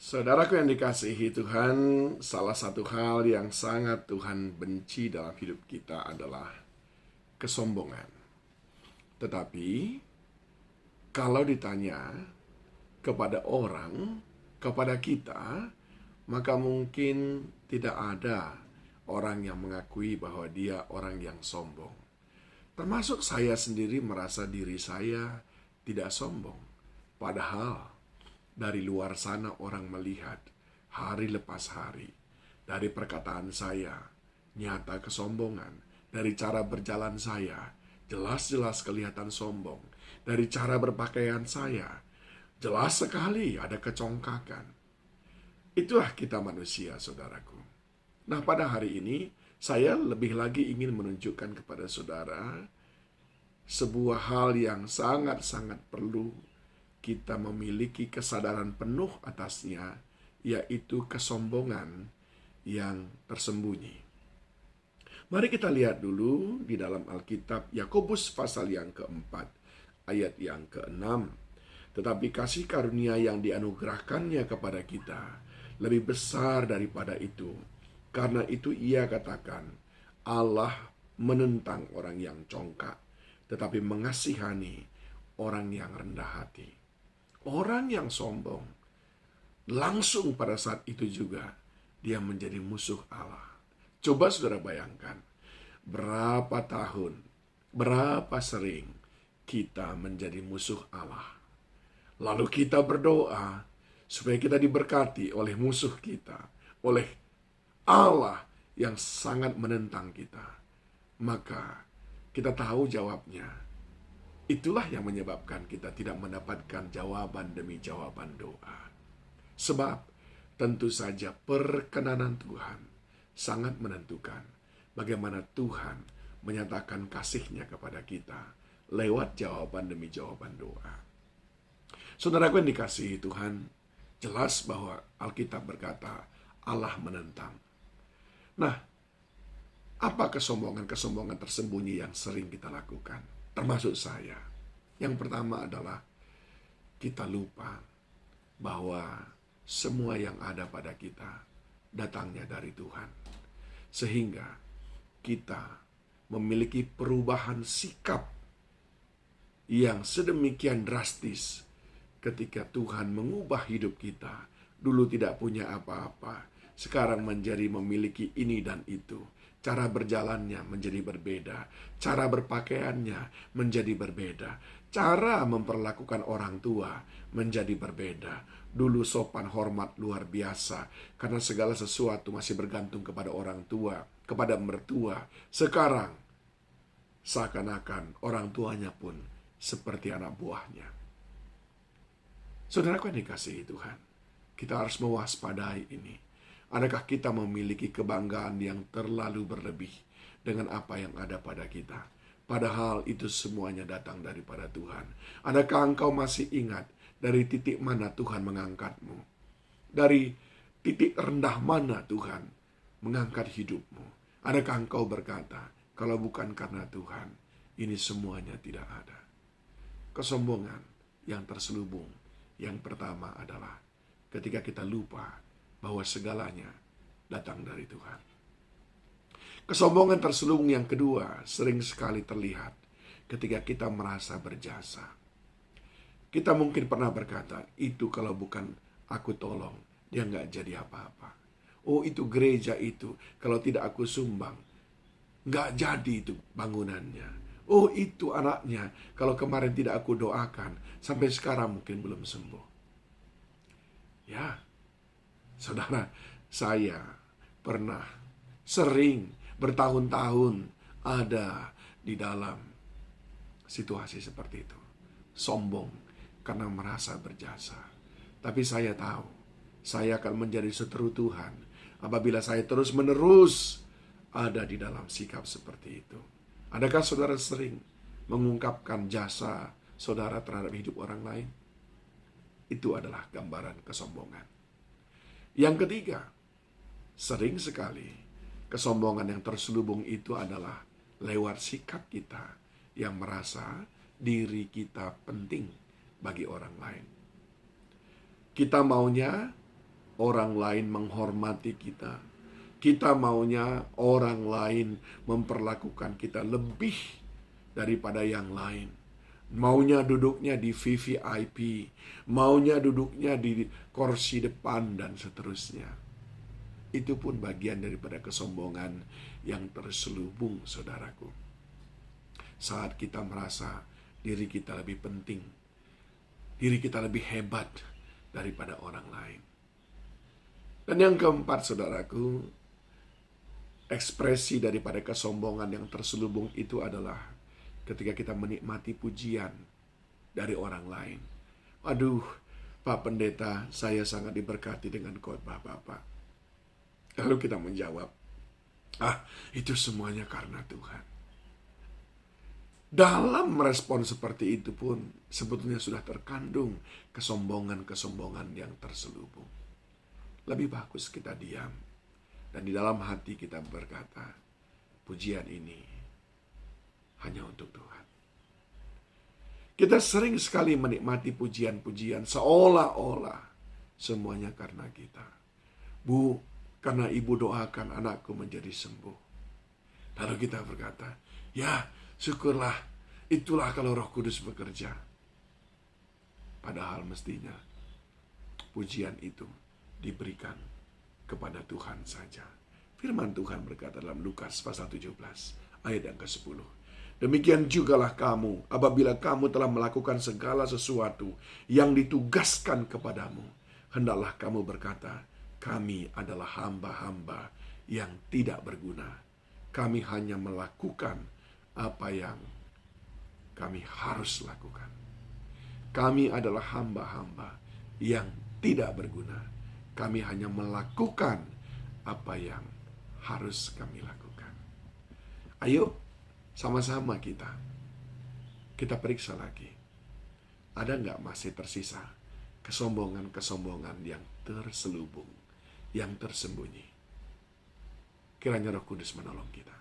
Saudaraku yang dikasihi Tuhan, salah satu hal yang sangat Tuhan benci dalam hidup kita adalah kesombongan. Tetapi, kalau ditanya kepada orang, kepada kita, maka mungkin tidak ada orang yang mengakui bahwa dia orang yang sombong. Termasuk saya sendiri merasa diri saya tidak sombong. Padahal dari luar sana orang melihat hari lepas hari. Dari perkataan saya, nyata kesombongan. Dari cara berjalan saya, jelas-jelas kelihatan sombong. Dari cara berpakaian saya, jelas sekali ada kecongkakan. Itulah kita manusia, saudaraku. Nah, pada hari ini, saya lebih lagi ingin menunjukkan kepada saudara sebuah hal yang sangat-sangat perlu kita memiliki kesadaran penuh atasnya, yaitu kesombongan yang tersembunyi. Mari kita lihat dulu di dalam Alkitab Yakobus pasal yang keempat, ayat yang keenam. Tetapi kasih karunia yang dianugerahkannya kepada kita lebih besar daripada itu. Karena itu ia katakan, Allah menentang orang yang congkak, tetapi mengasihani orang yang rendah hati. Orang yang sombong, langsung pada saat itu juga dia menjadi musuh Allah. Coba saudara bayangkan, berapa tahun, berapa sering kita menjadi musuh Allah. Lalu kita berdoa supaya kita diberkati oleh musuh kita, oleh Allah yang sangat menentang kita. Maka kita tahu jawabnya. Itulah yang menyebabkan kita tidak mendapatkan jawaban demi jawaban doa. Sebab tentu saja perkenanan Tuhan sangat menentukan bagaimana Tuhan menyatakan kasih-Nya kepada kita lewat jawaban demi jawaban doa. Saudaraku yang dikasihi Tuhan, jelas bahwa Alkitab berkata Allah menentang. Nah, apa kesombongan-kesombongan tersembunyi yang sering kita lakukan? Termasuk saya. Yang pertama adalah kita lupa bahwa semua yang ada pada kita datangnya dari Tuhan. Sehingga kita memiliki perubahan sikap yang sedemikian drastis ketika Tuhan mengubah hidup kita. Dulu tidak punya apa-apa, sekarang menjadi memiliki ini dan itu. Cara berjalannya menjadi berbeda, cara berpakaiannya menjadi berbeda, cara memperlakukan orang tua menjadi berbeda. Dulu sopan hormat luar biasa, karena segala sesuatu masih bergantung kepada orang tua, kepada mertua. Sekarang, seakan-akan orang tuanya pun seperti anak buahnya. Saudaraku yang dikasihi Tuhan, kita harus mewaspadai ini. Adakah kita memiliki kebanggaan yang terlalu berlebih dengan apa yang ada pada kita? Padahal itu semuanya datang daripada Tuhan. Adakah engkau masih ingat dari titik mana Tuhan mengangkatmu? Dari titik rendah mana Tuhan mengangkat hidupmu? Adakah engkau berkata, kalau bukan karena Tuhan, ini semuanya tidak ada? Kesombongan yang terselubung yang pertama adalah ketika kita lupa bahwa segalanya datang dari Tuhan. Kesombongan terselubung yang kedua sering sekali terlihat ketika kita merasa berjasa. Kita mungkin pernah berkata, itu kalau bukan aku tolong, dia nggak jadi apa-apa. Oh, itu gereja itu, kalau tidak aku sumbang, nggak jadi itu bangunannya. Oh, itu anaknya, kalau kemarin tidak aku doakan, sampai sekarang mungkin belum sembuh. Ya, saudara, saya pernah sering bertahun-tahun ada di dalam situasi seperti itu. Sombong karena merasa berjasa. Tapi saya tahu, saya akan menjadi seteru Tuhan apabila saya terus-menerus ada di dalam sikap seperti itu. Adakah saudara sering mengungkapkan jasa saudara terhadap hidup orang lain? Itu adalah gambaran kesombongan. Yang ketiga, sering sekali kesombongan yang terselubung itu adalah lewat sikap kita yang merasa diri kita penting bagi orang lain. Kita maunya orang lain menghormati kita. Kita maunya orang lain memperlakukan kita lebih daripada yang lain. Maunya duduknya di VVIP, maunya duduknya di kursi depan, dan seterusnya. Itu pun bagian daripada kesombongan yang terselubung, saudaraku. Saat kita merasa diri kita lebih penting, diri kita lebih hebat daripada orang lain. Dan yang keempat, saudaraku, ekspresi daripada kesombongan yang terselubung itu adalah ketika kita menikmati pujian dari orang lain. Aduh, Pak Pendeta, saya sangat diberkati dengan khotbah Bapak. Lalu kita menjawab, itu semuanya karena Tuhan. Dalam respon seperti itu pun sebetulnya sudah terkandung kesombongan-kesombongan yang terselubung. Lebih bagus kita diam dan di dalam hati kita berkata, pujian ini hanya untuk Tuhan. Kita sering sekali menikmati pujian-pujian seolah-olah semuanya karena kita. Bu, karena ibu doakan anakku menjadi sembuh. Lalu kita berkata, ya syukurlah, itulah kalau Roh Kudus bekerja. Padahal mestinya pujian itu diberikan kepada Tuhan saja. Firman Tuhan berkata dalam Lukas pasal 17 ayat yang ke-10. Demikian jugalah kamu apabila kamu telah melakukan segala sesuatu yang ditugaskan kepadamu. Hendaklah kamu berkata, kami adalah hamba-hamba yang tidak berguna. Kami hanya melakukan apa yang kami harus lakukan. Kami adalah hamba-hamba yang tidak berguna. Kami hanya melakukan apa yang harus kami lakukan. Ayo, sama-sama kita periksa lagi. Ada nggak masih tersisa kesombongan-kesombongan yang terselubung, yang tersembunyi? Kiranya Roh Kudus menolong kita.